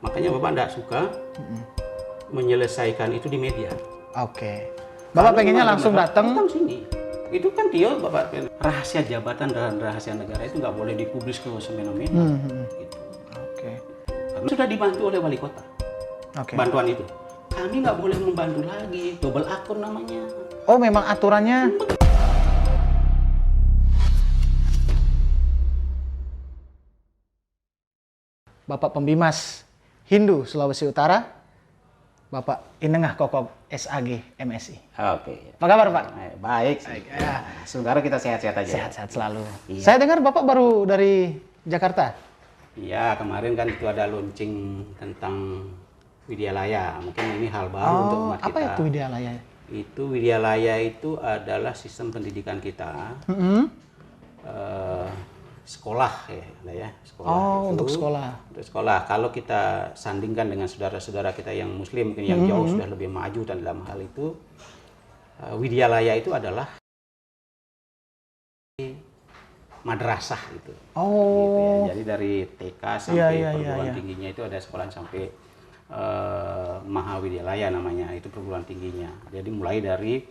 Makanya Bapak tidak suka menyelesaikan itu di media. Oke. Bapak pengennya langsung datang sini. Itu kan dia Bapak rahasia jabatan dan rahasia negara itu nggak boleh dipublis ke semena-mena. Gitu. Oke. Karena sudah dibantu oleh wali kota. Oke. Bantuan itu. Kami nggak boleh membantu lagi, double akun namanya. Oh, memang aturannya. Bapak Pembimas Hindu Sulawesi Utara, Bapak Inengah Kokok SAG MSI. Oke. Apa kabar, Pak? Baik. Ya. Sementara kita sehat-sehat aja. Sehat-sehat selalu. Iya. Saya dengar Bapak baru dari Jakarta. Iya, kemarin kan itu ada launching tentang Widyalaya. Mungkin ini hal baru untuk umat kita. Apa itu Widyalaya? Itu Widyalaya itu adalah sistem pendidikan kita. Sekolah ya, sekolah. Untuk sekolah. Untuk sekolah. Kalau kita sandingkan dengan saudara-saudara kita yang Muslim, mungkin yang jauh sudah lebih maju dalam hal itu, Widyalaya itu adalah madrasah gitu. Gitu ya. Jadi dari TK sampai perguruan tingginya itu ada sekolah sampai Mahawidyalaya namanya, itu perguruan tingginya. Jadi mulai dari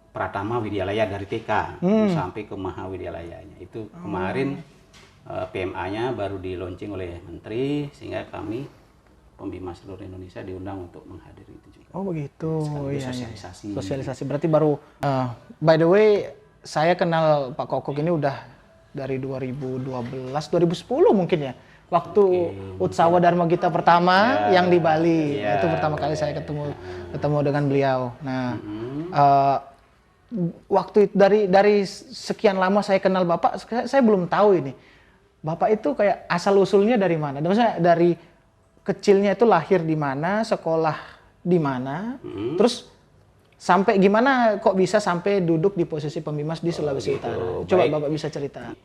Pratama Widyalaya dari TK sampai ke Mahawidyalaya-nya. Itu kemarin PMA-nya baru di launching oleh Menteri, sehingga kami Pembimas seluruh Indonesia diundang untuk menghadiri itu juga. Oh begitu. Sosialisasi. Sosialisasi berarti baru. By the way, saya kenal Pak Kokok ini udah dari 2012, 2010 mungkin ya. Waktu Utsawa Dharma Gita pertama yang di Bali, itu pertama kali saya ketemu dengan beliau. Nah, waktu itu dari sekian lama saya kenal Bapak, saya belum tahu ini. Bapak itu kayak asal usulnya dari mana? Maksudnya dari kecilnya itu lahir di mana, sekolah di mana, terus sampai gimana kok bisa sampai duduk di posisi pembimas di Sulawesi Utara? Coba baik. Bapak bisa cerita.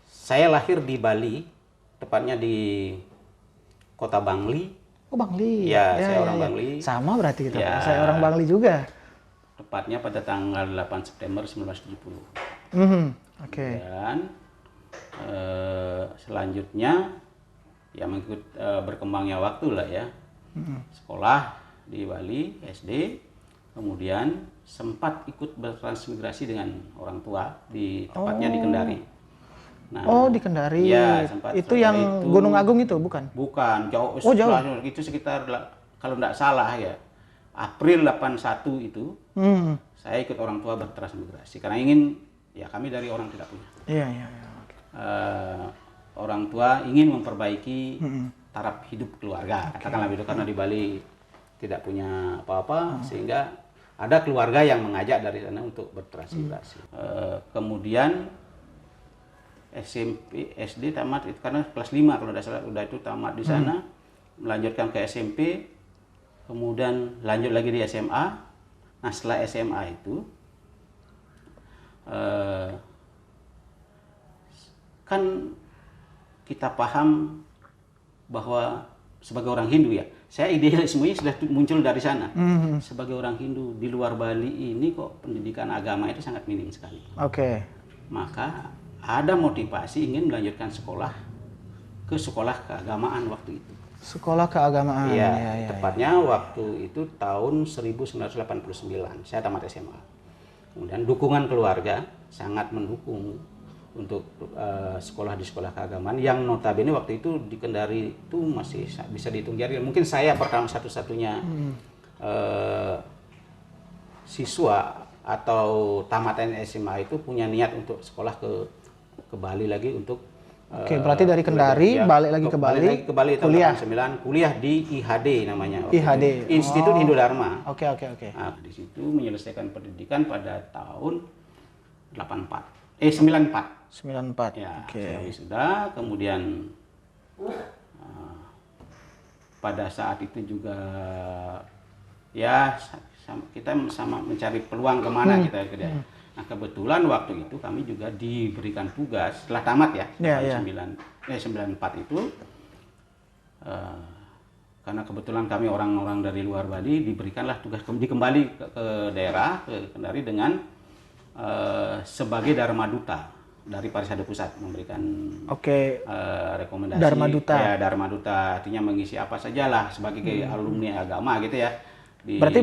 Saya lahir di Bali, tepatnya di Kota Bangli. Oh Bangli. Ya, saya orang Bangli. Sama berarti kita. Ya. Saya orang Bangli juga. Tepatnya pada tanggal 8 September 1970. Oke. Dan selanjutnya ya mengikut berkembangnya waktu lah ya. Sekolah di Bali, SD, kemudian sempat ikut bertransmigrasi dengan orang tua tepatnya di Kendari. Nah, di Kendari. Ya, sempat. Itu yang Gunung Agung itu bukan? Bukan, jauh. Jauh. Itu sekitar kalau tidak salah ya. April 81 itu, saya ikut orang tua bertransmigrasi karena ingin, ya kami dari orang tidak punya. Iya. Orang tua ingin memperbaiki taraf hidup keluarga, katakanlah begitu, karena di Bali tidak punya apa-apa, sehingga ada keluarga yang mengajak dari sana untuk bertransmigrasi. Kemudian SMP, SD tamat itu karena kelas 5 kalau tidak salah, udah itu tamat di sana, melanjutkan ke SMP. Kemudian lanjut lagi di SMA. Nah setelah SMA itu kan kita paham bahwa sebagai orang Hindu ya, saya idealismenya sudah muncul dari sana. Sebagai orang Hindu di luar Bali ini kok pendidikan agama itu sangat minim sekali. Oke. Maka ada motivasi ingin melanjutkan sekolah ke sekolah keagamaan waktu itu. Sekolah keagamaan. Iya, tepatnya waktu itu tahun 1989, saya tamat SMA. Kemudian dukungan keluarga sangat mendukung untuk sekolah di sekolah keagamaan yang notabene waktu itu di Kendari itu masih bisa dihitung jari. Mungkin saya pertama satu-satunya siswa atau tamatan SMA itu punya niat untuk sekolah ke Bali lagi untuk Oke, berarti dari Kendari balik lagi ke Bali, kuliah. Tahun 89 kuliah di IHD namanya. IHD. Institut Hindu Dharma. Oke. Nah, di situ menyelesaikan pendidikan pada tahun 94. Ya, saya wisuda, kemudian pada saat itu juga ya kita sama mencari peluang kemana kita kerja. Nah kebetulan waktu itu kami juga diberikan tugas setelah tamat ya, 94 itu karena kebetulan kami orang-orang dari luar Bali diberikanlah tugas kembali ke daerah ke Kendari dengan sebagai Dharma Duta. dari Parisade Pusat memberikan Oke. rekomendasi. Dharma Duta. Ya, Dharma Duta, artinya mengisi apa sajalah sebagai alumni agama gitu ya. Berarti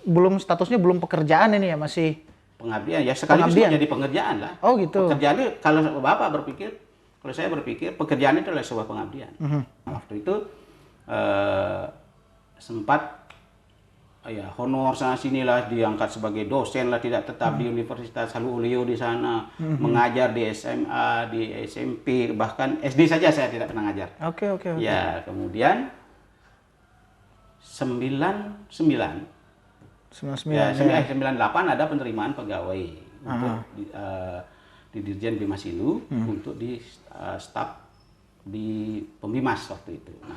belum statusnya belum pekerjaan ini ya, masih pengabdian ya, sekaligus menjadi pengerjaan lah. Oh gitu. Pekerjaan itu kalau saya berpikir pekerjaan itu adalah sebuah pengabdian. Nah, waktu itu sempat ya honor sana sini lah, diangkat sebagai dosen lah tidak tetap di Universitas Haluoleo di sana, mengajar di SMA, di SMP, bahkan SD saja saya tidak pernah ngajar. Oke. Ya, kemudian 99 ya, 98 ada penerimaan pegawai untuk di Dirjen Bimasilu untuk di staf di Pembimas waktu itu. Nah,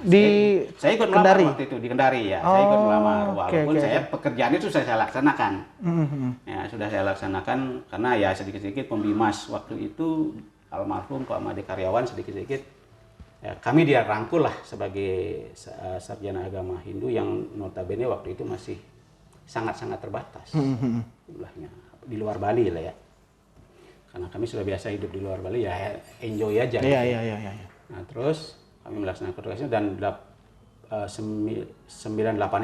saya ikut melamar waktu itu di Kendari ya. Saya ikut melamar walaupun saya pekerjaan itu sudah saya laksanakan. Ya, sudah saya laksanakan karena ya sedikit-sedikit Pembimas waktu itu almarhum Pak Made karyawan sedikit-sedikit ya, kami dia rangkul lah sebagai sarjana agama Hindu yang notabene waktu itu masih sangat-sangat terbatas jumlahnya di luar Bali lah ya. Karena kami sudah biasa hidup di luar Bali ya enjoy aja. Iya. Nah, terus kami melaksanakan tugasnya dan 98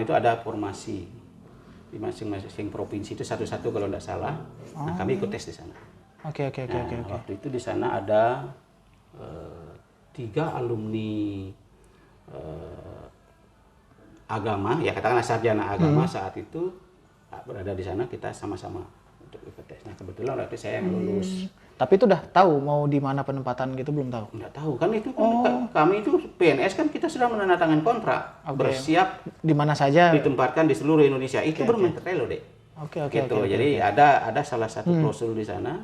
itu ada formasi di masing-masing provinsi itu satu-satu kalau tidak salah. Nah, kami ikut tes di sana. Oke. Waktu itu di sana ada 3 alumni agama, ya katakanlah sarjana agama saat itu berada di sana, kita sama-sama untuk ikut tes. Nah, kebetulan waktu saya yang lulus. Tapi itu udah tahu mau di mana penempatan gitu, belum tahu? Nggak tahu kan itu kan kami itu PNS kan kita sudah menandatangani kontrak, bersiap di mana saja ditempatkan di seluruh Indonesia. Itu bermaterai loh, Dek. Oke. Gitu. Jadi ada salah satu klausul di sana.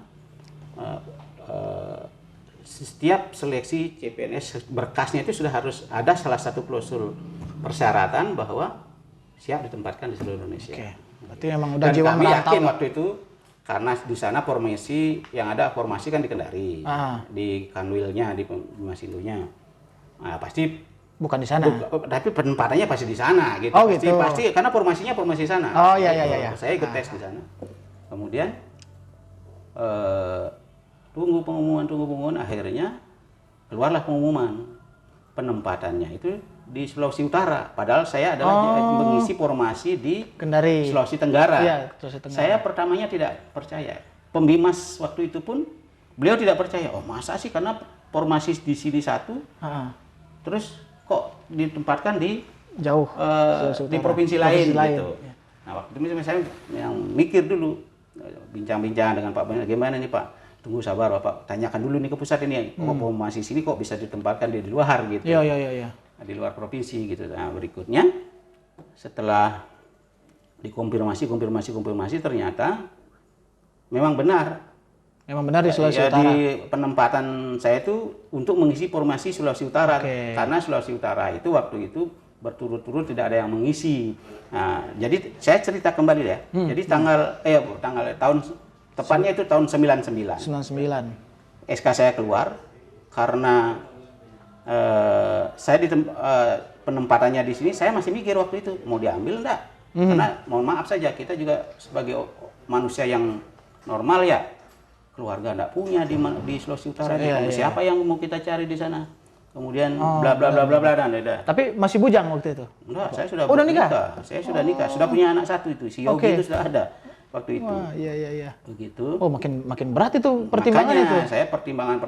Setiap seleksi CPNS berkasnya itu sudah harus ada salah satu klausul persyaratan bahwa siap ditempatkan di seluruh Indonesia. Oke. Berarti memang udah Dan jiwa kami merantau. yakin waktu itu karena di sana formasi yang ada formasi kan di Kendari, di Kanwilnya, di Masindunya. Nah, pasti bukan di sana. Tapi penempatannya pasti di sana gitu. Oh, pasti, gitu. pasti karena formasinya formasi sana. Oh iya. Saya ikut tes di sana. Kemudian tunggu pengumuman, akhirnya keluarlah pengumuman penempatannya itu di Sulawesi Utara. Padahal saya adalah mengisi formasi di Kendari, Sulawesi Tenggara. Iya, Sulawesi Tenggara. Saya pertamanya tidak percaya. Pembimas waktu itu pun beliau tidak percaya. Oh masa sih, karena formasi di sini satu, terus kok ditempatkan di jauh di provinsi lain gitu. Ya. Nah waktu itu saya yang mikir dulu, bincang-bincang dengan Pak Banyak, gimana nih Pak? Tunggu sabar Bapak, tanyakan dulu nih ke pusat ini, kok formasi sini kok bisa ditempatkan di luar gitu. Iya. Di luar provinsi gitu. Nah, berikutnya setelah dikonfirmasi ternyata memang benar di Sulawesi Utara. Di penempatan saya itu untuk mengisi formasi Sulawesi Utara. Karena Sulawesi Utara itu waktu itu berturut-turut tidak ada yang mengisi. Nah, jadi saya cerita kembali ya. Jadi tahun tepatnya itu tahun 99. SK saya keluar karena saya penempatannya di sini, saya masih mikir waktu itu mau diambil enggak, karena mohon maaf saja kita juga sebagai manusia yang normal ya, keluarga enggak punya di Sulawesi Utara, siapa yang mau kita cari di sana, kemudian bla bla bla bla bla dan ada. Tapi masih bujang waktu itu? Enggak, saya sudah nikah. Saya sudah nikah, sudah punya anak satu itu, si Yogi itu sudah ada waktu itu. Wah, iya. Begitu. Oh, makin berat itu pertimbangan. Makanya, itu. saya pertimbangan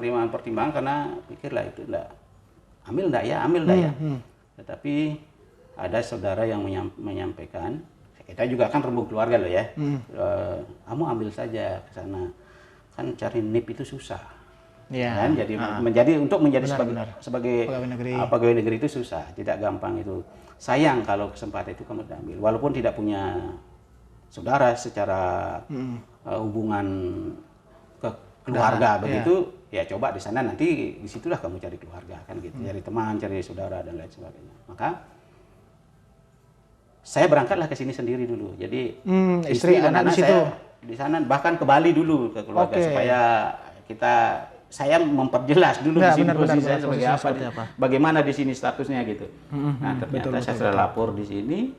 karena pikirlah itu enggak. Ambil enggak ya? Tetapi ada saudara yang menyampaikan, kita juga kan rembuk keluarga loh ya. Kamu ambil saja ke sana. Kan cari NIP itu susah. Iya. Kan jadi untuk menjadi sebagai pegawai negeri itu susah, tidak gampang itu. Sayang kalau kesempatan itu kamu ambil. Walaupun tidak punya saudara secara hubungan ke keluarga begitu, ya coba di sana, nanti disitulah kamu cari keluarga kan gitu, cari teman, cari saudara dan lain sebagainya. Maka saya berangkatlah ke sini sendiri dulu. Jadi istri dan anak saya di sana, bahkan ke Bali dulu ke keluarga supaya saya memperjelas dulu di sini posisi saya sebagai apa, bagaimana di sini statusnya gitu. Nah ternyata saya sudah lapor di sini,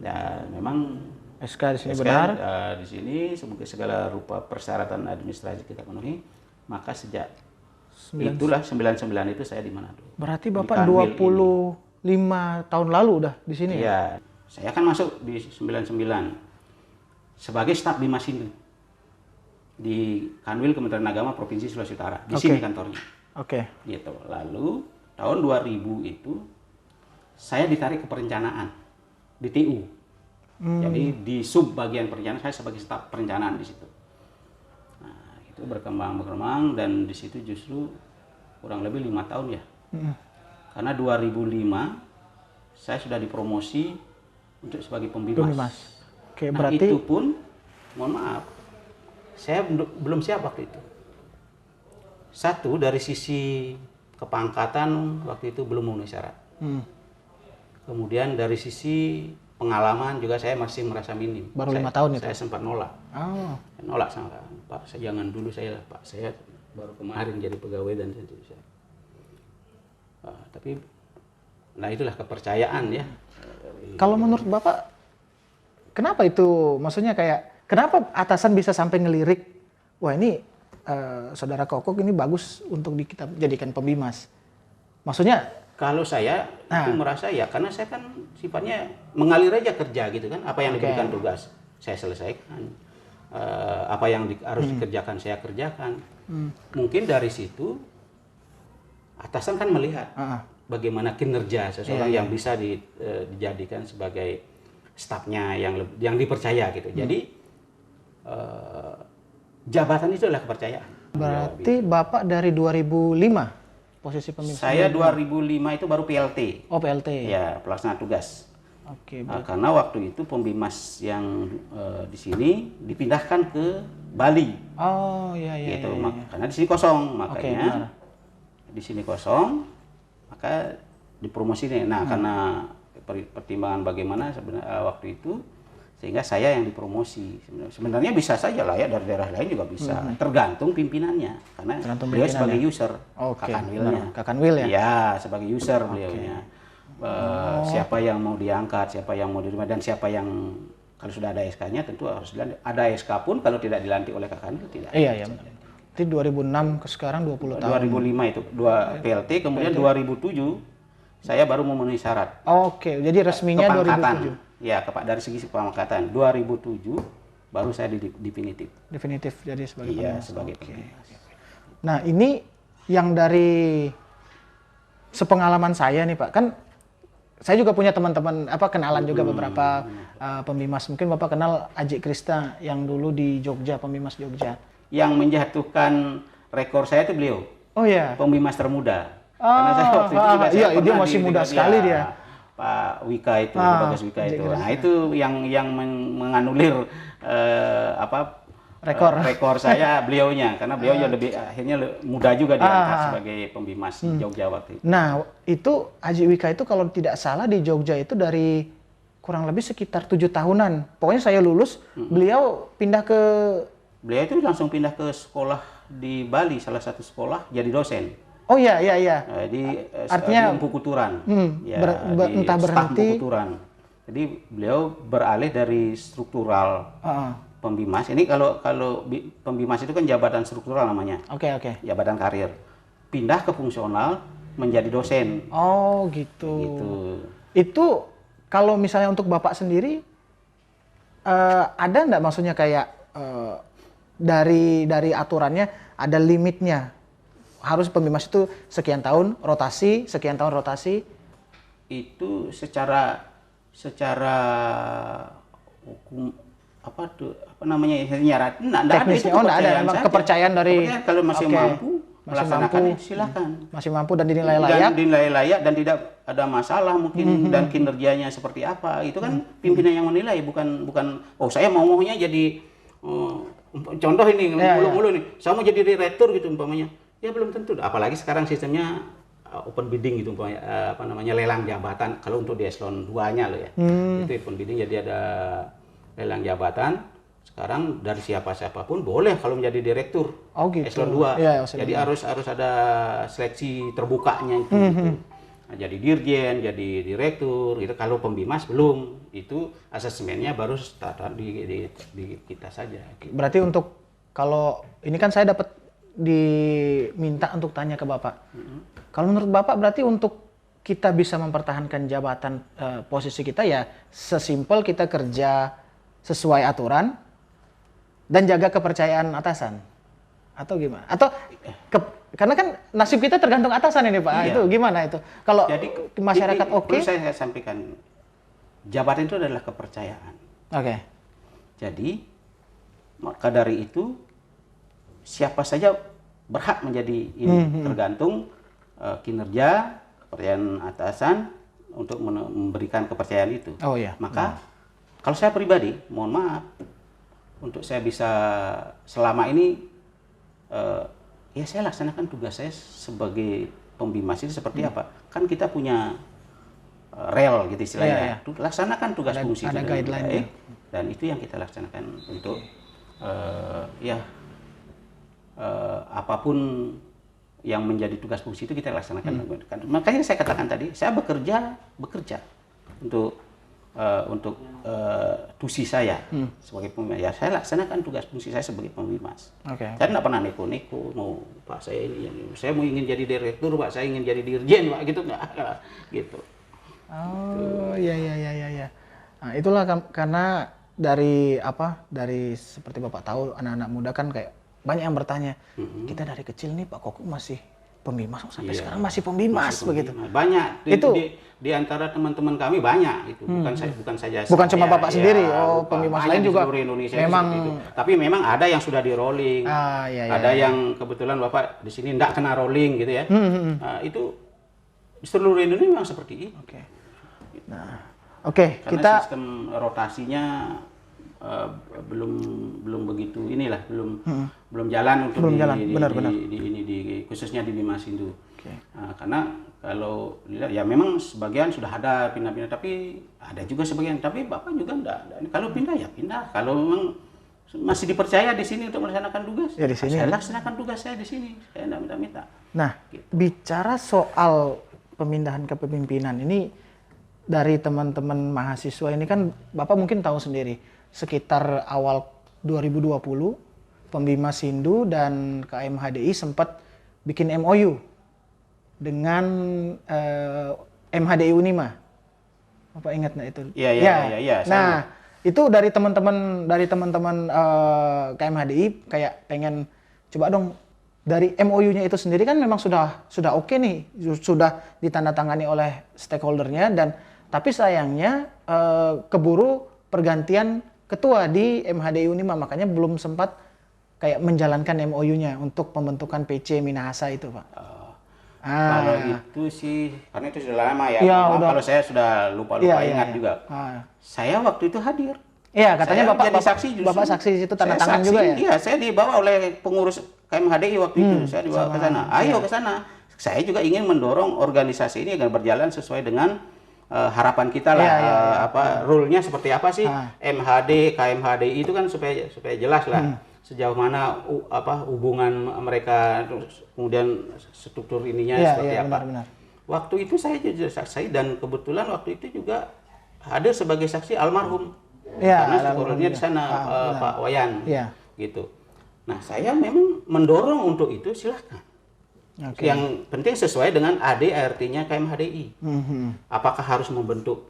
ya memang SK di sini benar. Di sini segala rupa persyaratan administrasi kita penuhi. Maka sejak Sembilan- itulah 99 itu saya di Manado. Berarti Di Bapak Kanwil 25 tahun lalu udah di sini ya? Iya, saya kan masuk di 99 sebagai staf Bimas ini di Kanwil Kementerian Agama Provinsi Sulawesi Utara. Di sini kantornya. Oke. Gitu. Lalu tahun 2000 itu saya ditarik ke perencanaan di TU. Jadi di sub bagian perencanaan saya sebagai staf perencanaan di situ. Nah, itu berkembang dan di situ justru kurang lebih 5 tahun ya. Karena 2005 saya sudah dipromosi untuk sebagai pembimas. Oke, Nah, berarti itu pun mohon maaf, saya belum siap waktu itu. Satu, dari sisi kepangkatan waktu itu belum memenuhi syarat. Kemudian dari sisi pengalaman juga saya masih merasa minim. Baru 5 tahun itu? Saya sempat nolak. Oh. Nolak sama Pak, saya jangan dulu saya Pak, saya baru kemarin jadi pegawai dan saya. Tapi nah itulah kepercayaan ya. Kalau menurut Bapak, kenapa itu? Maksudnya kayak, kenapa atasan bisa sampai ngelirik, wah ini saudara Kokok ini bagus untuk kita jadikan pembimas. Maksudnya, Kalau saya itu merasa ya, karena saya kan sifatnya mengalir aja kerja gitu kan, apa yang diberikan tugas saya selesaikan, apa yang harus dikerjakan saya kerjakan. Mungkin dari situ atasan kan melihat bagaimana kinerja seseorang yang bisa dijadikan sebagai stafnya yang dipercaya gitu. Jadi jabatan itu adalah kepercayaan. berarti Bapak dari 2005 posisi pembimbing? Saya 2005 itu baru PLT. Oh, PLT. Ya, pelaksana tugas. Oke. Karena waktu itu pembimas yang di sini dipindahkan ke Bali. Oh, iya. Gitu. Karena di sini kosong, makanya di sini kosong, maka dipromosi nih. Nah, karena pertimbangan bagaimana sebenarnya waktu itu, sehingga saya yang dipromosi. Sebenarnya bisa saja lah ya, dari daerah lain juga bisa, tergantung pimpinannya, karena beliau sebagai user, Kakanwilnya. Kakanwil ya? Iya, sebagai user beliaunya. Siapa yang mau diangkat, siapa yang mau diterima, dan siapa yang kalau sudah ada SK-nya tentu harus dilantik. Ada SK pun kalau tidak dilantik oleh Kakanwil tidak. Iya. Itu 2006 ke sekarang 20 tahun. 2005 itu 2 PLT, kemudian 2007 saya baru memenuhi syarat. Oke, jadi resminya 2007. Ya, dari segi pemangkatan 2007 baru saya definitif. Definitif jadi sebagai Iya, pembimbing. sebagai pembimbing. Nah, ini yang dari sepengalaman saya nih Pak, kan saya juga punya teman-teman kenalan juga beberapa pembimas. Mungkin Bapak kenal Aji Krista yang dulu di Jogja, pembimas Jogja. Yang menjatuhkan rekor saya itu beliau. Oh iya. Pembimas termuda. Karena saya waktu itu juga iya, dia masih muda sekali dia. Pak Wika itu, Bagas Wika itu. Nah, itu yang menganulir rekor saya beliaunya, karena beliau akhirnya muda juga diangkat sebagai pembimas di Jogja waktu itu. Nah, itu Aji Wika itu kalau tidak salah di Jogja itu dari kurang lebih sekitar 7 tahunan. Pokoknya saya lulus, beliau itu langsung pindah ke sekolah di Bali, salah satu sekolah jadi dosen. Oh iya. Artinya Empu Kuturan. Entah berhenti. Kuturan. Jadi beliau beralih dari struktural pembimas. Ini kalau pembimas itu kan jabatan struktural namanya. Oke. Jabatan karir. Pindah ke fungsional menjadi dosen. Oh gitu. Itu kalau misalnya untuk Bapak sendiri ada nggak maksudnya kayak dari aturannya ada limitnya? Harus pembimas itu sekian tahun rotasi. Itu secara hukum nyarat teknisnya ada memang kepercayaan dari kalau masih mampu melaksanakan silakan. Masih mampu dan dinilai layak dan tidak ada masalah mungkin dan kinerjanya seperti apa. Itu kan pimpinan yang menilai, bukan saya maunya jadi contoh ini mulu-mulu nih. Saya mau jadi direktur gitu umpamanya. Ya belum tentu, apalagi sekarang sistemnya open bidding gitu, lelang jabatan. Kalau untuk di eselon 2-nya loh ya, itu open bidding, jadi ada lelang jabatan. Sekarang dari siapapun boleh kalau menjadi direktur eselon 2. Ya, jadi harus ada seleksi terbukanya itu. Gitu. Nah, jadi dirjen, jadi direktur, itu kalau pembimas belum, itu asesmennya baru start di kita saja. Berarti untuk kalau ini kan saya dapat diminta untuk tanya ke Bapak. Kalau menurut Bapak berarti untuk kita bisa mempertahankan jabatan posisi kita ya sesimpel kita kerja sesuai aturan dan jaga kepercayaan atasan. Atau gimana? Atau karena kan nasib kita tergantung atasan ini Pak. Iya. Itu gimana itu? Kalau Jadi masyarakat ini oke. perlu saya sampaikan, jabatan itu adalah kepercayaan. Oke. Jadi maka dari itu siapa saja berhak menjadi ini, tergantung kinerja, kepercayaan atasan untuk memberikan kepercayaan itu. Oh iya. Maka kalau saya pribadi, mohon maaf, untuk saya bisa selama ini ya saya laksanakan tugas saya sebagai pembimas itu seperti apa? Kan kita punya rel gitu istilahnya. Laksanakan tugas fungsi itu dengan baik, dan itu yang kita laksanakan untuk apapun yang menjadi tugas fungsi itu kita laksanakan. Makanya saya katakan tadi, saya bekerja untuk tusi saya sebagai pembimas. Ya saya laksanakan tugas fungsi saya sebagai pembimas. Saya tidak pernah neko-neko, mau Pak saya ini, saya mau ingin jadi direktur, Pak saya ingin jadi dirjen, Pak gitu nggak, gitu. Oh iya. Nah, itulah karena dari seperti Bapak tahu anak-anak muda kan kayak banyak yang bertanya, kita dari kecil nih Pak Koko masih pembimas sampai sekarang masih pembimas begitu. Banyak itu di antara teman-teman kami banyak itu, bukan saja cuma Bapak sendiri, pembimas lain juga Indonesia memang itu. Tapi memang ada yang sudah di rolling, ada yang kebetulan Bapak di sini enggak kena rolling gitu ya. Itu di seluruh Indonesia memang seperti ini. Karena kita sistem rotasinya belum begitu inilah, belum jalan untuk khususnya di Bimasindo. Karena kalau dilihat ya memang sebagian sudah ada pindah-pindah, tapi ada juga sebagian, tapi Bapak juga enggak. Kalau pindah ya pindah. Kalau memang masih dipercaya di sini untuk melaksanakan tugas, ya di sini saya laksanakan tugas saya di sini. Saya enggak minta-minta. Nah, bicara soal pemindahan kepemimpinan ini dari teman-teman mahasiswa ini kan Bapak mungkin tahu sendiri, sekitar awal 2020 Pembimasindo dan KMHDI sempat bikin MOU dengan MHDI Unima. Bapak ingat nggak itu? Iya. Nah, itu dari teman-teman KMHDI kayak pengen coba dong dari MOU-nya itu sendiri kan memang sudah oke nih, sudah ditandatangani oleh stakeholdernya tapi sayangnya keburu pergantian ketua di MHDI Unima, makanya belum sempat kayak menjalankan MOU-nya untuk pembentukan PC Minahasa itu, Pak. Kalau itu sih, karena itu sudah lama ya. Kalau saya sudah lupa ingat juga. Saya waktu itu hadir. Iya, katanya Bapak saksi justru. Bapak saksi itu tanda tangan juga ya? Iya, saya dibawa oleh pengurus KMHDI waktu itu. Saya dibawa ke sana. Ayo ke sana. Saya juga ingin mendorong organisasi ini agar berjalan sesuai dengan harapan kita lah. Rule-nya seperti apa sih? MHD, KMHDI itu kan supaya jelas lah. Sejauh mana hubungan mereka, kemudian struktur ininya seperti apa. Benar. Waktu itu saya juga saksi, dan kebetulan waktu itu juga hadir sebagai saksi almarhum. Karena strukturnya di sana Pak Wayan. Gitu. Nah, saya memang mendorong untuk itu, silakan. Yang penting sesuai dengan AD/ART-nya KMHDI. Apakah harus membentuk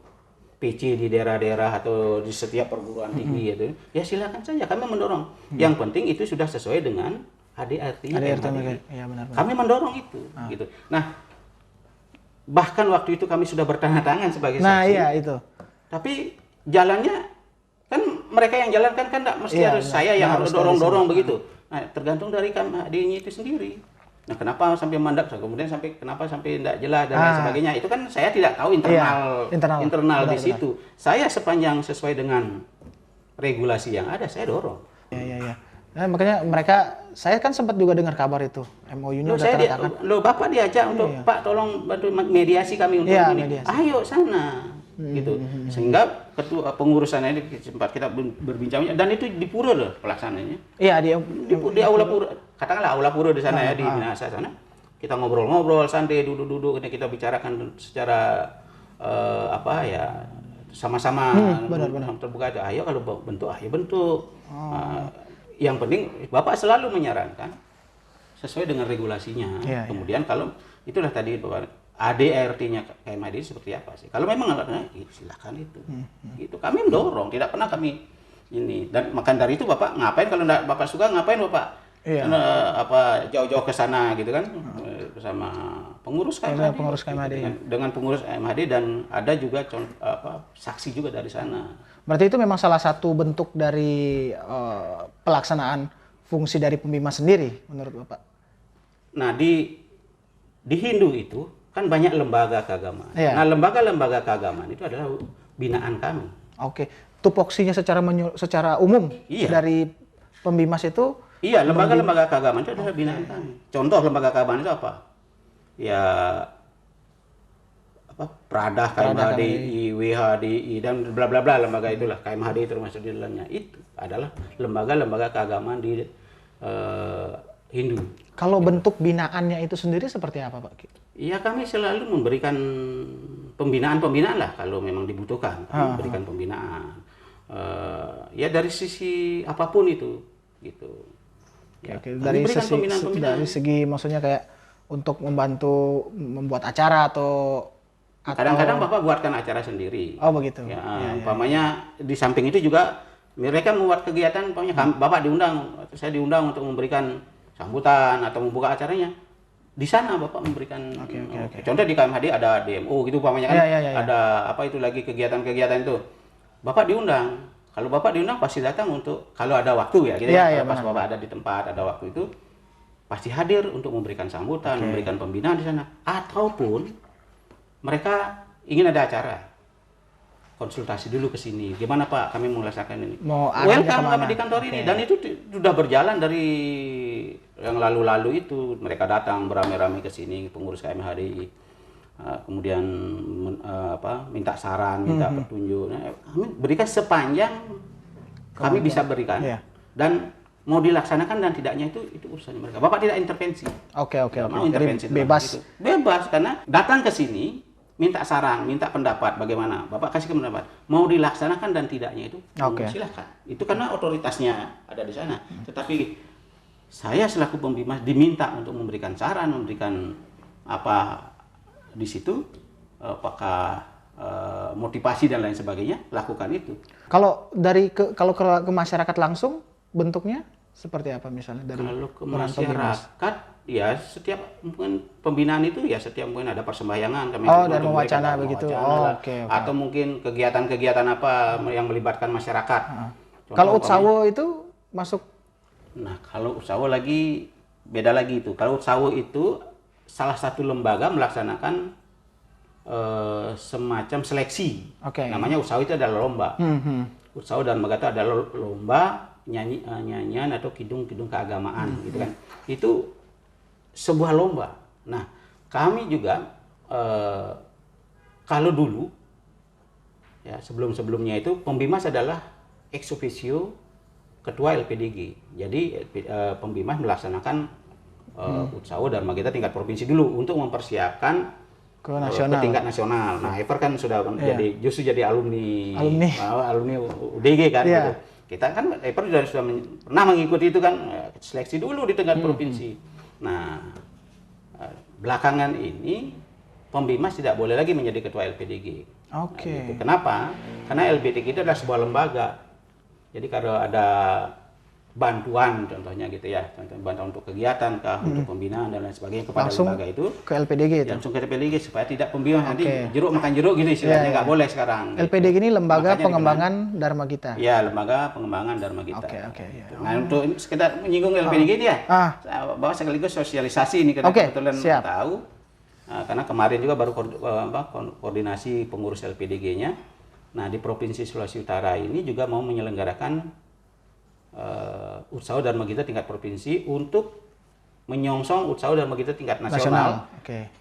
PC di daerah-daerah atau di setiap perguruan tinggi gitu? Ya silakan saja, kami mendorong. Yang penting itu sudah sesuai dengan AD/ART-nya KMHDI. Ya, benar. Kami mendorong itu, gitu. Nah, bahkan waktu itu kami sudah bertanda tangan sebagai saksi. Nah, iya itu. Tapi jalannya kan mereka yang jalankan kan enggak mesti harus saya yang harus dorong-dorong begitu. Nah, tergantung dari KMHDI-nya itu sendiri. Nah, kenapa sampai mandat, kemudian kenapa sampai tidak jelas dan lain sebagainya, itu kan saya tidak tahu internal di situ. Saya sepanjang sesuai dengan regulasi yang ada, saya dorong. Iya. Nah, makanya saya kan sempat juga dengar kabar itu MOU-nya udah tanda tangan. Bapak diajak untuk Pak tolong bantu mediasi kami untuk ini. Ayo sana. Gitu. Sehingga ketua pengurusan ini sempat kita berbincang, dan itu di pura loh pelaksananya. Iya, di aula pura. Katakanlah aula pura di sana di Minahasa sana. Kita ngobrol-ngobrol santai, duduk-duduk, kita bicarakan secara sama-sama terbuka aja. Ayo kalau bentuk, ayo bentuk. Yang penting Bapak selalu menyarankan sesuai dengan regulasinya. Iya, Kemudian kalau itulah tadi bahwa ADART-nya KMHD seperti apa sih? Kalau memang silakan itu. Gitu. Kami mendorong, tidak pernah kami ini. Dan makan dari itu Bapak ngapain kalau enggak Bapak suka ngapain Bapak? Iya. Jauh-jauh ke sana gitu kan bersama pengurus KMHD. Pengurus KMHD. Dengan pengurus KMHD dan ada juga saksi juga dari sana. Berarti itu memang salah satu bentuk dari pelaksanaan fungsi dari Pembimas sendiri menurut Bapak? Nah, di Hindu itu kan banyak lembaga keagamaan. Iya. Nah, lembaga-lembaga keagamaan itu adalah binaan kami. Oke, tupoksinya secara umum Iya. dari Pembimas itu? Iya, lembaga-lembaga keagamaan itu adalah binaan kami. Contoh lembaga keagamaan itu apa? Ya Pradah, KMHDI, WHDI dan bla bla bla lembaga itulah. KMHDI termasuk di dalamnya. Itu adalah lembaga-lembaga keagamaan di Hindu. Kalau bentuk binaannya itu sendiri seperti apa, Pak? Iya, kami selalu memberikan pembinaan lah kalau memang dibutuhkan. Kami memberikan pembinaan. Ya dari sisi apapun itu, gitu. Ya, Oke. Dari segi maksudnya kayak untuk membantu membuat acara atau kadang-kadang Bapak buatkan acara sendiri. Oh begitu. Ya, umpamanya di samping itu juga mereka membuat kegiatan, umpamanya Bapak diundang, saya diundang untuk memberikan sambutan atau membuka acaranya. Di sana Bapak memberikan contoh di KMHD ada DMO gitu umpamanya kan. Ada apa itu lagi kegiatan-kegiatan itu. Bapak diundang. Kalau Bapak diundang pasti datang untuk kalau ada waktu ya gitu pas Bapak ada di tempat, ada waktu itu pasti hadir untuk memberikan sambutan, memberikan pembinaan di sana ataupun mereka ingin ada acara. Konsultasi dulu ke sini. Gimana Pak? Kami mau melaksanakan ini. Welcome Bapak di kantor ini dan itu sudah berjalan dari yang lalu-lalu itu. Mereka datang beramai-ramai ke sini pengurus KMHDI. Kemudian minta saran, minta petunjuk. Nah, kami berikan sepanjang kami bisa berikan. Dan mau dilaksanakan dan tidaknya itu urusannya mereka. Bapak tidak intervensi. Oke. Mau intervensi Bebas. Bebas karena datang ke sini minta saran, minta pendapat bagaimana. Bapak kasih pendapat. Mau dilaksanakan dan tidaknya itu silakan. Itu karena otoritasnya ada di sana. Tetapi saya selaku pembimas diminta untuk memberikan saran, memberikan apa di situ, apakah motivasi dan lain sebagainya, lakukan itu. Kalau ke masyarakat langsung bentuknya seperti apa misalnya dari kalau ke masyarakat ya setiap mungkin pembinaan itu ya setiap mungkin ada persembahyangan kami dan mewacana begitu. Atau mungkin kegiatan-kegiatan apa yang melibatkan masyarakat. Kalau Utsawo itu masuk. Nah, kalau Utsawo lagi beda lagi itu. Kalau Utsawo itu salah satu lembaga melaksanakan semacam seleksi. Namanya Utsawo itu adalah lomba. Utsawo dan lembaga itu adalah lomba nyanyian atau kidung-kidung keagamaan gitu kan. Itu sebuah lomba. Nah, kami juga kalau dulu ya sebelum-sebelumnya itu Pembimas adalah ex officio ketua LPDG. Jadi Pembimas melaksanakan Utsawo dan Magita tingkat provinsi dulu untuk mempersiapkan ke tingkat nasional. Nah, Ever kan sudah justru jadi alumni UDG kan gitu. Kita kan Ever sudah pernah mengikuti itu kan seleksi dulu di tingkat provinsi. Nah, belakangan ini Pembimas tidak boleh lagi menjadi ketua LPDG. Nah, gitu. Kenapa? Karena LPDG itu adalah sebuah lembaga. Jadi kalau ada bantuan contohnya gitu ya, bantuan untuk kegiatan untuk pembinaan dan lain sebagainya kepada langsung lembaga itu ke LPDG itu. Langsung ke LPDG supaya tidak Pembimas nanti jeruk makan jeruk gitu istilahnya nggak boleh sekarang. LPDG ini lembaga pengembangan Dharma Gita. Iya, lembaga pengembangan Dharma Gita. Nah, untuk sekedar menyinggung LPDG ini ya, bahwa sekaligus sosialisasi ini karena kebetulan tahu. Karena kemarin juga baru koordinasi pengurus LPDG-nya. Nah, di Provinsi Sulawesi Utara ini juga mau menyelenggarakan Utsawo Dharma Gita tingkat provinsi untuk menyongsong Utsawo Dharma Gita tingkat nasional.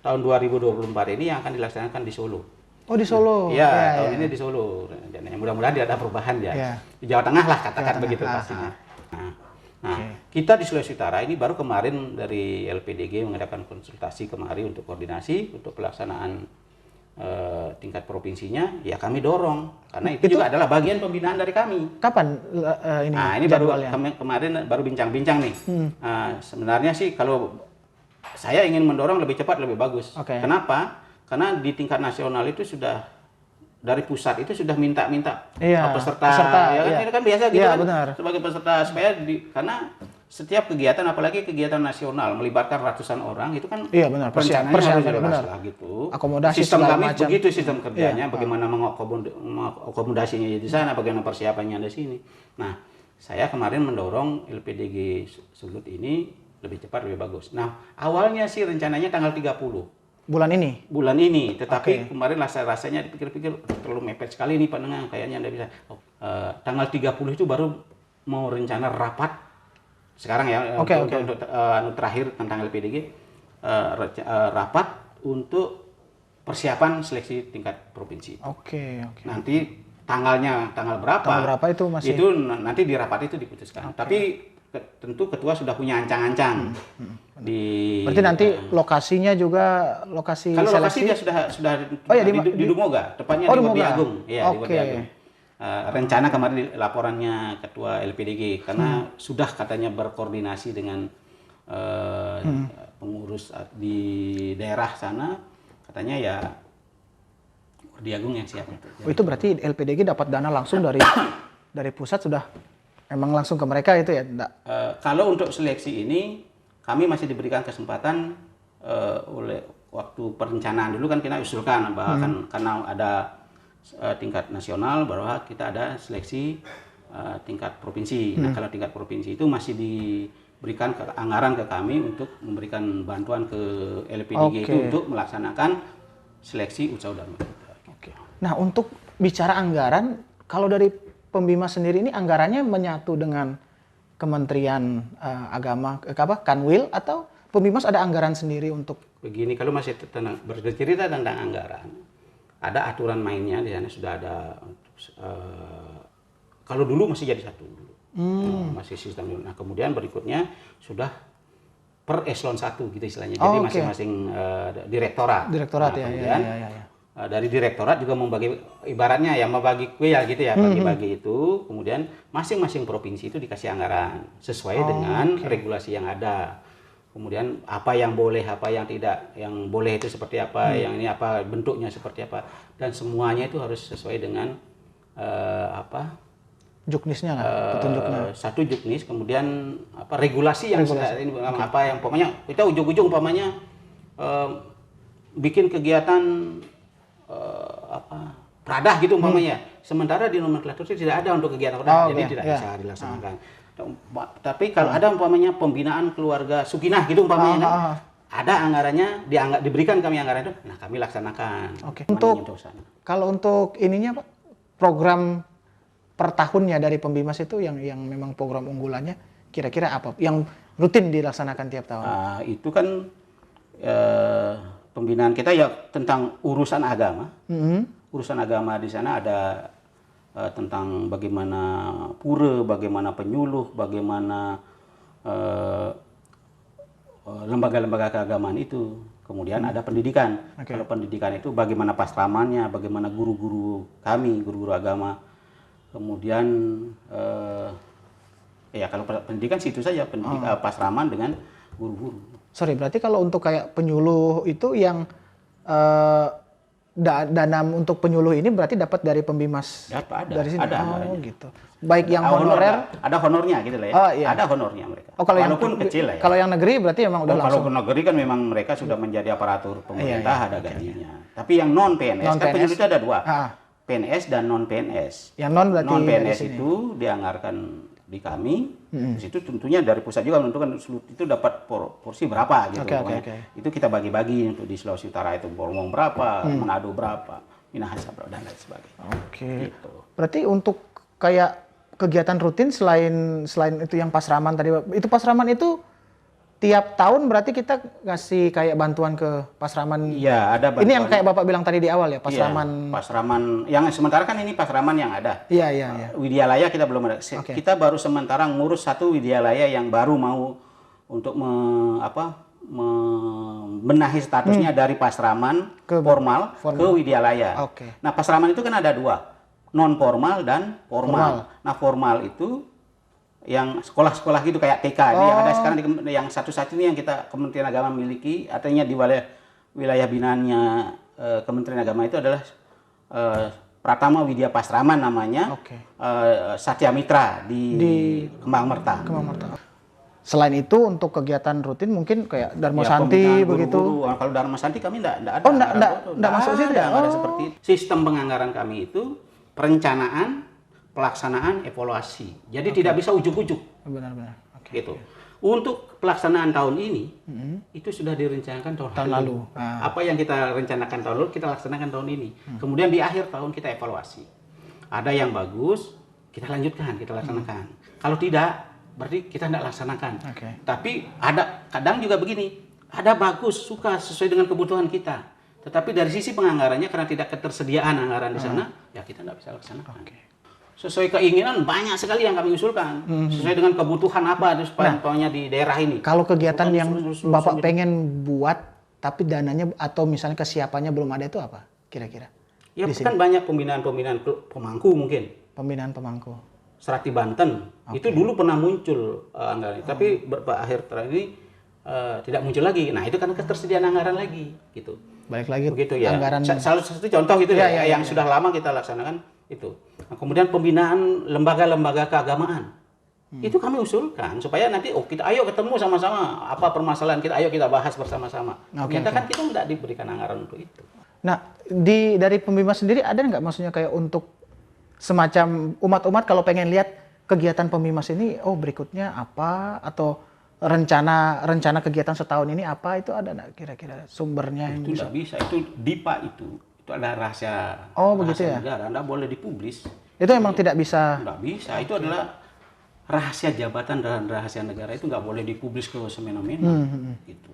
Tahun 2024 ini yang akan dilaksanakan di Solo. Oh, di Solo. Iya, tahun ini di Solo. Dan mudah-mudahan tidak ada perubahan ya. Di Jawa Tengah lah katakan begitu pastinya. Nah, kita di Sulawesi Utara ini baru kemarin dari LPDG mengadakan konsultasi kemari untuk koordinasi untuk pelaksanaan tingkat provinsinya, ya kami dorong karena itu juga adalah bagian pembinaan dari kami. Kapan ini? Nah, ini jadwalnya? baru kemarin baru bincang-bincang nih. Sebenarnya sih kalau saya ingin mendorong lebih cepat lebih bagus. Kenapa? Karena di tingkat nasional itu sudah dari pusat itu sudah minta-minta peserta ya kan, ini kan biasa gitu kan, benar. Sebagai peserta supaya karena setiap kegiatan, apalagi kegiatan nasional melibatkan ratusan orang, itu kan persiapan harus jelas lah gitu. Akomodasi sistem kami macam. begitu sistem kerjanya, bagaimana mengakomodasinya di sana, bagaimana persiapannya di sini. Nah, saya kemarin mendorong LPDG Sulut ini lebih cepat lebih bagus. Nah, awalnya sih rencananya tanggal 30. Bulan ini, tetapi kemarin rasanya dipikir-pikir terlalu mepet sekali nih pandangan, kayaknya Anda bisa. Tanggal 30 itu baru mau rencana rapat sekarang ya, untuk terakhir tentang LPDG, rapat untuk persiapan seleksi tingkat provinsi. Nanti tanggal berapa itu masih, itu nanti di rapat itu diputuskan. Tapi tentu ketua sudah punya ancang-ancang. Berarti nanti lokasinya juga lokasi kalau seleksi? Lokasi dia sudah di Dumoga, tepatnya di Wardi Agung. Ya, di Wardi Agung. Rencana kemarin laporannya ketua LPDG karena sudah katanya berkoordinasi dengan pengurus di daerah sana, katanya ya Wardi Agung yang siap itu. Itu berarti LPDG dapat dana langsung dari pusat, sudah memang langsung ke mereka itu ya? Kalau untuk seleksi ini kami masih diberikan kesempatan oleh waktu perencanaan dulu kan kita usulkan bahwa karena ada tingkat nasional bahwa kita ada seleksi tingkat provinsi. Nah, kalau tingkat provinsi itu masih diberikan anggaran ke kami untuk memberikan bantuan ke LPDG itu untuk melaksanakan seleksi usaha dharma. Nah, untuk bicara anggaran, kalau dari Pembima sendiri ini anggarannya menyatu dengan Kementerian Agama, Kanwil, atau Pembimas ada anggaran sendiri untuk? Begini, kalau masih bercerita tentang anggaran, ada aturan mainnya di sana, sudah ada. Kalau dulu masih jadi satu, masih sistem dulu. Nah, kemudian berikutnya sudah per eselon 1 gitu istilahnya. Jadi masing-masing direktorat. Direktorat, nah, ya, kemudian, ya. Dari direktorat juga membagi, ibaratnya ya membagi kuil gitu ya, bagi-bagi itu. Kemudian masing-masing provinsi itu dikasih anggaran sesuai dengan regulasi yang ada. Kemudian apa yang boleh, apa yang tidak, yang boleh itu seperti apa, yang ini apa, bentuknya seperti apa, dan semuanya itu harus sesuai dengan juknisnya lah, petunjuknya. Satu juknis, kemudian regulasi yang ini apa yang pokoknya kita ujung-ujung umpamanya bikin kegiatan pradah gitu umpamanya. Sementara di nomenklatur itu tidak ada untuk kegiatan pradah, jadi tidak bisa dilaksanakan. Tapi kalau ada umpamanya pembinaan keluarga Sukinah gitu umpamanya, ada anggarannya, diberikan kami anggaran itu, nah kami laksanakan. Kalau untuk ininya Pak, program per tahunnya dari Pembimas itu yang memang program unggulannya kira-kira apa? Yang rutin dilaksanakan tiap tahun? Itu kan pembinaan kita ya tentang urusan agama. Urusan agama di sana ada tentang bagaimana pura, bagaimana penyuluh, bagaimana lembaga-lembaga keagamaan itu. Kemudian ada pendidikan. Kalau pendidikan itu bagaimana pasramannya, bagaimana guru-guru kami, guru-guru agama. Kemudian ya kalau pendidikan situ saja, pasraman dengan guru-guru. Sorry, berarti kalau untuk kayak penyuluh itu yang dana untuk penyuluh ini berarti dapat dari Pembimas? Dari sini? Ada. Gitu. Baik yang honorer? Ada honornya gitu lah ya. Ada honornya mereka. Walaupun kecil lah ya. Kalau yang negeri berarti memang udah langsung? Kalau negeri kan memang mereka sudah menjadi aparatur pemerintah, ada gajinya. Tapi yang non-PNS, kan penyuluh itu ada dua. PNS dan non-PNS. Yang non berarti non-PNS itu dianggarkan di kami. Di situ tentunya dari pusat juga menentukan itu dapat porsi berapa gitu. Itu kita bagi-bagi untuk di Sulawesi Utara itu Bormong berapa, Manado berapa, Minahasa berapa dan lain sebagainya. Gitu. Berarti untuk kayak kegiatan rutin selain itu yang pasraman tadi, itu pasraman itu tiap tahun berarti kita ngasih kayak bantuan ke pasraman? Iya, ada bantuan. Ini yang kayak Bapak bilang tadi di awal ya, pasraman. Iya, pasraman yang sementara kan ini pasraman yang ada. Iya. Widyalaya kita belum ada. Kita baru sementara ngurus satu widyalaya yang baru mau untuk membenahi statusnya dari Pasraman formal ke Widyalaya. Nah, Pasraman itu kan ada dua, non formal dan formal. Nah, formal itu yang sekolah-sekolah gitu kayak TK yang ada sekarang yang satu-satunya yang kita Kementerian Agama miliki, artinya di wilayah binaannya Kementerian Agama itu adalah Pratama Widya Pasraman namanya, Satya Mitra di Kembang Merta. Selain itu untuk kegiatan rutin mungkin kayak Dharma Santi begitu. Kalau Dharma Santi kami enggak ada. Enggak masuk situ ya. Ada seperti itu. Sistem penganggaran kami itu perencanaan, pelaksanaan, evaluasi. Jadi tidak bisa ujuk-ujuk. Benar-benar. Gitu. Untuk pelaksanaan tahun ini itu sudah direncanakan tahun lalu. Apa yang kita rencanakan tahun lalu kita laksanakan tahun ini. Kemudian di akhir tahun kita evaluasi. Ada yang bagus, kita lanjutkan, kita laksanakan. Kalau tidak, berarti kita tidak laksanakan. Tapi ada kadang juga begini, ada bagus, suka sesuai dengan kebutuhan kita. Tetapi dari sisi penganggarannya karena tidak ketersediaan anggaran di sana, ya kita tidak bisa laksanakan. Sesuai keinginan banyak sekali yang kami usulkan, sesuai dengan kebutuhan apa pokoknya di daerah ini. Kalau kegiatan yang Bapak pengen buat tapi dananya atau misalnya kesiapannya belum ada itu apa kira-kira? Ya kan banyak pembinaan pemangku mungkin. Pembinaan pemangku. Serati Banten itu dulu pernah muncul anggaran, tapi akhir terakhir ini tidak muncul lagi. Nah itu karena ketersediaan anggaran lagi, gitu. Balik lagi begitu ya. Anggaran. Salah satu contoh gitu yang sudah lama kita laksanakan itu. Nah, kemudian pembinaan lembaga-lembaga keagamaan itu kami usulkan supaya nanti kita ayo ketemu sama-sama apa permasalahan kita, ayo kita bahas bersama-sama. Ternyata kan kita tidak diberikan anggaran untuk itu. Nah dari Pembimas sendiri ada nggak maksudnya kayak untuk semacam umat-umat kalau pengen lihat kegiatan Pembimas ini, berikutnya apa atau rencana kegiatan setahun ini apa, itu ada nggak kira-kira sumbernya yang itu bisa? Nggak bisa, itu DIPA itu ada rahasia. Begitu ya. Negara, nggak boleh dipublis. Itu emang tidak bisa. Nggak bisa, itu adalah rahasia jabatan dan rahasia negara, itu nggak boleh dipublis ke semena-mena. Gitu.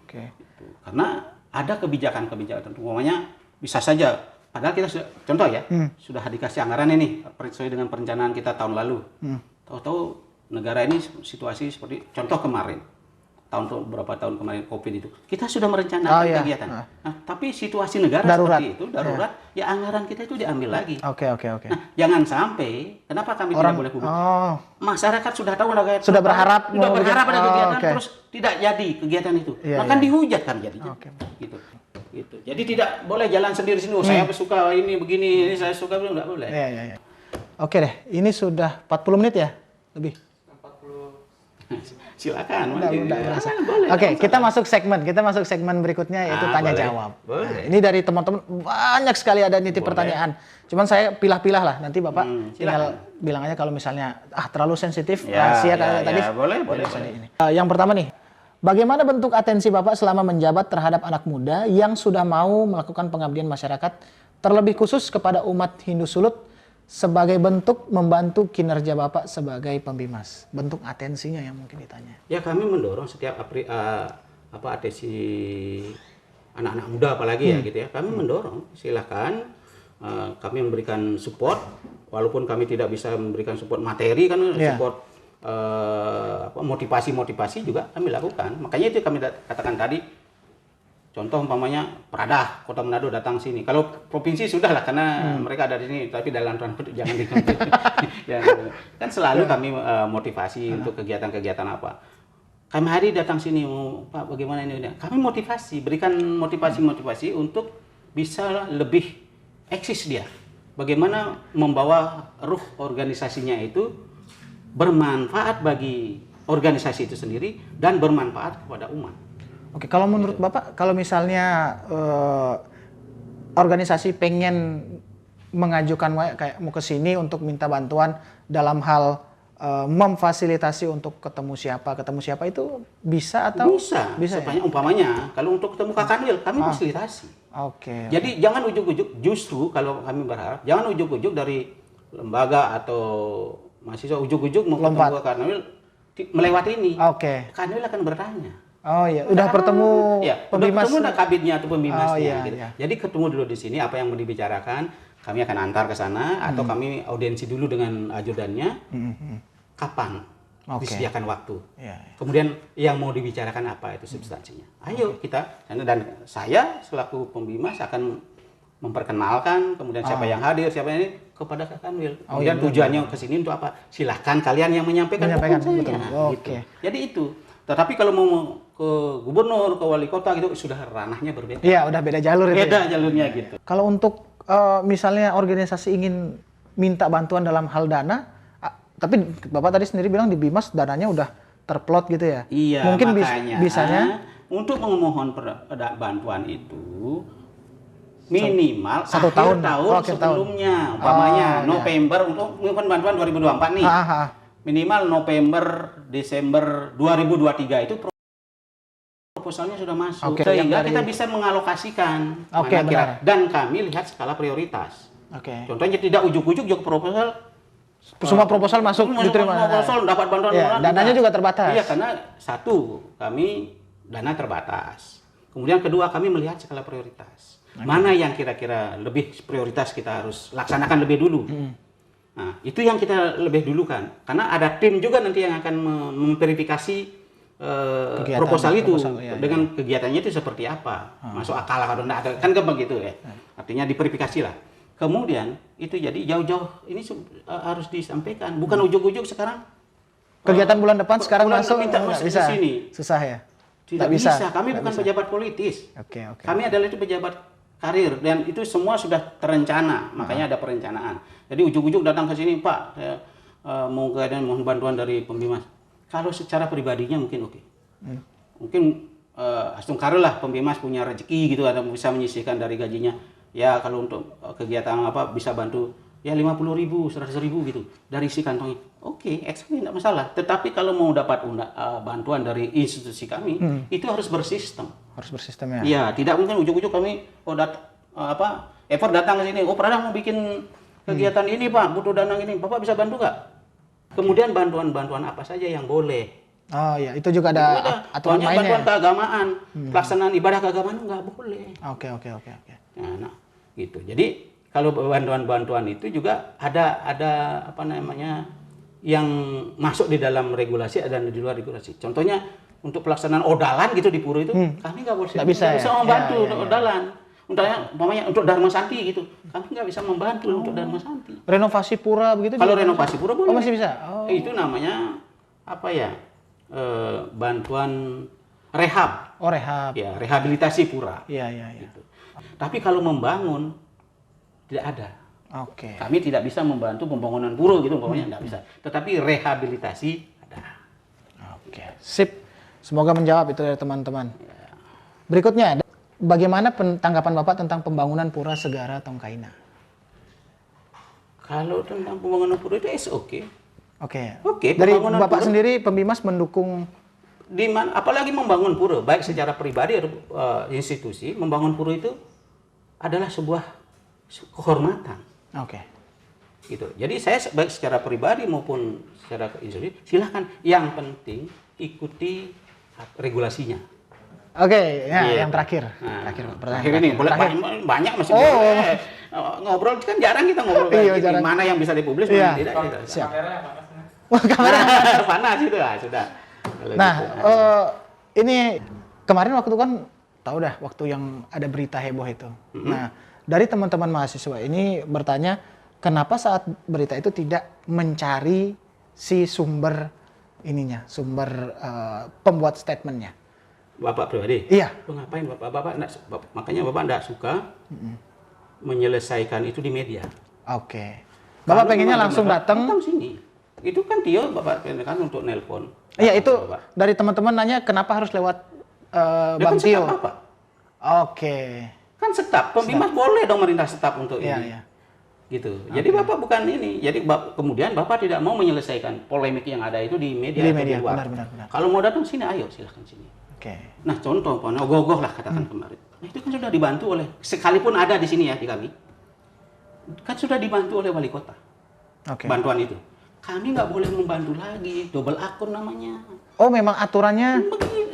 Gitu. Karena ada kebijakan-kebijakan tertentu, umpamanya bisa saja. Padahal kita contoh ya, sudah dikasih anggaran ini sesuai dengan perencanaan kita tahun lalu. Tahu-tahu negara ini situasi seperti contoh kemarin, beberapa tahun kemarin COVID itu, kita sudah merencanakan kegiatan. Nah, tapi situasi negara seperti itu darurat, ya anggaran kita itu diambil lagi. Oke. Nah, jangan sampai, kenapa kami tidak boleh publik? Masyarakat sudah tahu, sudah berharap ada kegiatan, terus tidak jadi kegiatan itu, maka dihujat kan jadinya. Gitu. Jadi tidak boleh jalan sendiri sini. Saya suka ini begini, ini saya suka belum, nggak boleh. Oke deh, ini sudah 40 menit ya, lebih. 40. Silakan. Oke, kita masuk segmen berikutnya yaitu tanya jawab. Nah, ini dari teman-teman banyak sekali ada nitip pertanyaan. Cuman saya pilah-pilah lah, nanti Bapak tinggal bilang aja kalau misalnya terlalu sensitif rahasia kayak tadi. Boleh. Yang pertama nih, bagaimana bentuk atensi Bapak selama menjabat terhadap anak muda yang sudah mau melakukan pengabdian masyarakat, terlebih khusus kepada umat Hindu Sulut, sebagai bentuk membantu kinerja Bapak sebagai Pembimas? Bentuk atensinya yang mungkin ditanya. Ya, kami mendorong setiap atensi anak-anak muda apalagi ya gitu ya. Kami mendorong, silakan kami memberikan support, walaupun kami tidak bisa memberikan support materi kan, support motivasi juga kami lakukan. Makanya itu kami katakan tadi, contoh umpamanya Pradah, Kota Manado datang sini. Kalau provinsi sudah lah karena mereka ada di sini, tapi dalam transport jangan dikonten. Kan selalu kami motivasi untuk kegiatan-kegiatan apa. Kami hari datang sini, Pak bagaimana ini? Kami berikan motivasi untuk bisa lebih eksis dia. Bagaimana membawa ruh organisasinya itu bermanfaat bagi organisasi itu sendiri dan bermanfaat kepada umat. Oke, kalau menurut Bapak, kalau misalnya organisasi pengen mengajukan kayak mau ke sini untuk minta bantuan dalam hal memfasilitasi untuk ketemu siapa itu bisa atau bisa ya? Umpamanya kalau untuk ketemu Kak Kanwil kami fasilitasi. Jadi jangan ujuk-ujuk, justru kalau kami berharap jangan ujuk-ujuk dari lembaga atau mahasiswa ujuk-ujuk mau ketemu Kak Kanwil melewati ini. Kak Kanwil akan bertanya. Udah bertemu Pembimas. Ketemu kabinnya atau pembimasnya. Gitu. Jadi ketemu dulu di sini, apa yang mau dibicarakan, kami akan antar ke sana atau kami audiensi dulu dengan ajudannya. Kapan? disediakan waktu. Ya. Kemudian yang mau dibicarakan apa itu substansinya. Ayo kita, dan saya selaku pembimas akan memperkenalkan, kemudian siapa yang hadir, siapa ini kepada Kak Kanwil. Kemudian tujuannya ke sini untuk apa? Silahkan kalian yang menyampaikan betul. gitu. Jadi itu. Tetapi kalau mau ke gubernur, ke wali kota gitu sudah ranahnya berbeda. Iya, udah beda jalur itu. Beda jalurnya gitu. Kalau untuk misalnya organisasi ingin minta bantuan dalam hal dana, tapi Bapak tadi sendiri bilang di Bimas dananya udah terplot gitu ya? Iya, mungkin makanya bisanya untuk memohon bantuan itu minimal satu akhir tahun sebelumnya, umpamanya November untuk memohon bantuan 2024 nih. Minimal November, Desember 2023 itu proposalnya sudah masuk. Sehingga kita bisa mengalokasikan mana kira, dan kami lihat skala prioritas. Contohnya tidak ujuk-ujuk juga proposal. Semua proposal masuk diterima. Proposal dapat bantuan. Ya, dananya juga terbatas. Iya, karena satu, kami dana terbatas. Kemudian kedua, kami melihat skala prioritas. Mana yang kira-kira lebih prioritas kita harus laksanakan lebih dulu. Nah, itu yang kita lebih dulukan. Karena ada tim juga nanti yang akan memverifikasi proposal itu dengan kegiatannya itu seperti apa. Masuk akal atau enggak, kan begitu ya. Artinya diverifikasi lah. Kemudian itu jadi jauh-jauh ini harus disampaikan, bukan ujuk-ujuk sekarang. Kegiatan bulan depan sekarang langsung minta bisa. Sini. Susah ya? Tidak bisa. Kami bukan pejabat politis. Kami adalah itu pejabat karir dan itu semua sudah terencana, makanya ada perencanaan. Jadi ujuk-ujuk datang ke sini, Pak, saya mau mohon bantuan dari pembimas. Kalau secara pribadinya mungkin oke. Mungkin astungkara lah pembimas punya rezeki gitu, ada bisa menyisihkan dari gajinya. Ya kalau untuk kegiatan apa bisa bantu ya 50.000, 100.000 gitu dari isi kantongnya. Oke, tidak masalah. Tetapi kalau mau dapat bantuan dari institusi kami, itu harus bersistem. Harus bersistem ya. Iya, tidak mungkin ujuk-ujuk kami effort datang ke sini. Oh, Pradang mau bikin kegiatan ini, Pak, butuh dana ini. Bapak bisa bantu nggak? Kemudian bantuan-bantuan apa saja yang boleh. Oh iya, itu juga ada aturan mainnya. Bantuan keagamaan, pelaksanaan ibadah keagamaan nggak boleh. Oke. Nah, gitu. Jadi kalau bantuan-bantuan itu juga ada apa namanya yang masuk di dalam regulasi dan di luar regulasi. Contohnya untuk pelaksanaan odalan gitu di pura itu kami nggak bisa membantu untuk odalan. Umpamanya untuk Dharma Santi gitu, kami nggak bisa membantu untuk Dharma Santi. Renovasi pura begitu? Kalau renovasi pura boleh. Masih bisa. Itu namanya apa ya? Bantuan rehab. Rehab. Ya, rehabilitasi pura. Iya. Gitu. Tapi kalau membangun tidak ada. Kami tidak bisa membantu pembangunan pura gitu, umpamanya tidak bisa. Tetapi rehabilitasi ada. Sip. Semoga menjawab itu dari teman-teman. Berikutnya, bagaimana tanggapan Bapak tentang pembangunan pura Segara Tongkaina? Kalau tentang pembangunan pura itu oke. Dari Bapak sendiri pembimas mendukung di mana, apalagi membangun pura, baik secara pribadi atau institusi, membangun pura itu adalah sebuah kehormatan. Gitu. Jadi saya baik secara pribadi maupun secara institusi, silahkan. Yang penting ikuti regulasinya. Yang terakhir. Terakhir ini boleh banyak masih boleh. Ngobrol kan jarang kita ngobrol kayak mana yang bisa dipublis, mana tidak. Siap. Kamera panas itu sudah. Nah, ini kemarin waktu kan tahu dah waktu yang ada berita heboh itu. Nah, dari teman-teman mahasiswa ini bertanya, kenapa saat berita itu tidak mencari si sumber pembuat statementnya? Bapak pribadi? Iya. Ngapain makanya Bapak enggak suka menyelesaikan itu di media. Bapak pengennya langsung datang sini. Itu kan Bapak kan untuk nelpon. Iya, itu dari teman-teman nanya kenapa harus lewat Bang Tio. Kan staf, pembimas boleh dong merintah staf untuk ini. Gitu. Jadi Bapak bukan ini. Jadi kemudian Bapak tidak mau menyelesaikan polemik yang ada itu di media. Di luar. Benar. Kalau mau datang sini, ayo silahkan sini. Nah, contoh, ogoh-ogoh lah katakan kemarin. Nah, itu kan sudah dibantu oleh, sekalipun ada di sini ya di kami, kan sudah dibantu oleh wali kota. Bantuan itu. Kami nggak boleh membantu lagi, double akun namanya. Memang aturannya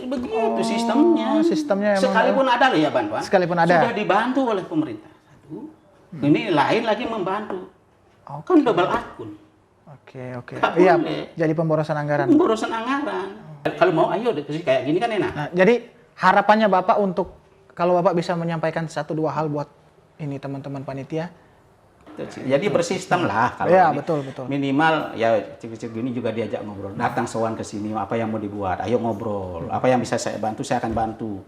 begitu sistemnya. Sekalipun ada loh ya bantuan. Sudah dibantu oleh pemerintah. Ini lain lagi membantu. Kan double akun. Oke. Nggak Iya, boleh. jadi pemborosan anggaran. Pemborosan anggaran. Kalau mau ayo kayak gini kan enak. Nah, jadi harapannya Bapak untuk kalau Bapak bisa menyampaikan 1-2 hal buat ini teman-teman panitia. Jadi bersistem lah kalau Ya, ini. betul. Minimal ya kecil-kecil gini juga diajak ngobrol. Datang sowan ke sini, apa yang mau dibuat, ayo ngobrol. Apa yang bisa saya bantu, saya akan bantu.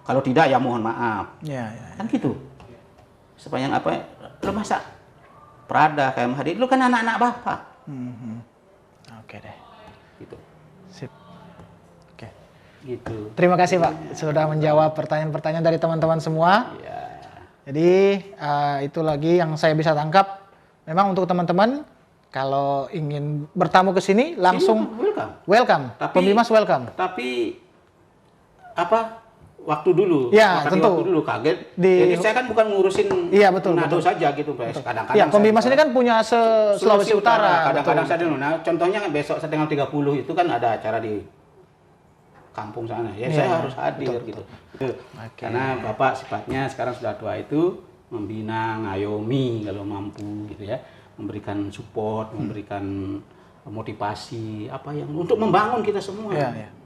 Kalau tidak ya mohon maaf. Ya. Kan gitu. Supaya apa? Lu masa Prada kayak Mahdi, lu kan anak-anak Bapak. Oke deh. Gitu. Sip. Oke. Gitu. Terima kasih Pak sudah menjawab pertanyaan-pertanyaan dari teman-teman semua. Ya. Jadi itu lagi yang saya bisa tangkap. Memang untuk teman-teman kalau ingin bertamu ke sini langsung welcome. Pembimas welcome. Tapi apa? Waktu dulu. Ya, tentu. Waktu dulu kaget. Jadi saya kan bukan ngurusin Iya, betul. saja gitu, Pak. Kadang-kadang. Ya, Pembimas ini kan punya Sulawesi Utara. Kadang-kadang saya dulu. Nah, contohnya kan besok tanggal 30 itu kan ada acara di kampung sana. Ya, saya harus hadir gitu. Karena Bapak sifatnya sekarang sudah tua itu membina, ngayomi kalau mampu gitu ya. Memberikan support, memberikan motivasi apa yang untuk membangun kita semua. Iya.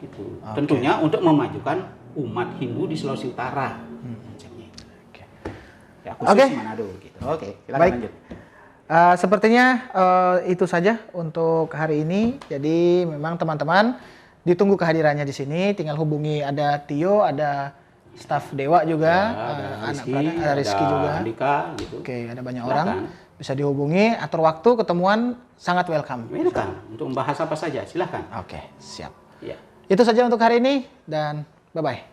Gitu. Tentunya untuk memajukan umat Hindu di Sulawesi Utara. Ya, khusus Manado gitu. Oke, silakan lanjut. Sepertinya itu saja untuk hari ini. Jadi memang teman-teman ditunggu kehadirannya di sini. Tinggal hubungi, ada Tio, ada staf Dewa juga, ada Rizky juga. Andika gitu. Oke, ada banyak orang. Bisa dihubungi, atur waktu, ketemuan sangat welcome. Welcome untuk membahas apa saja, silahkan. Oke, siap. Ya. Itu saja untuk hari ini dan bye-bye.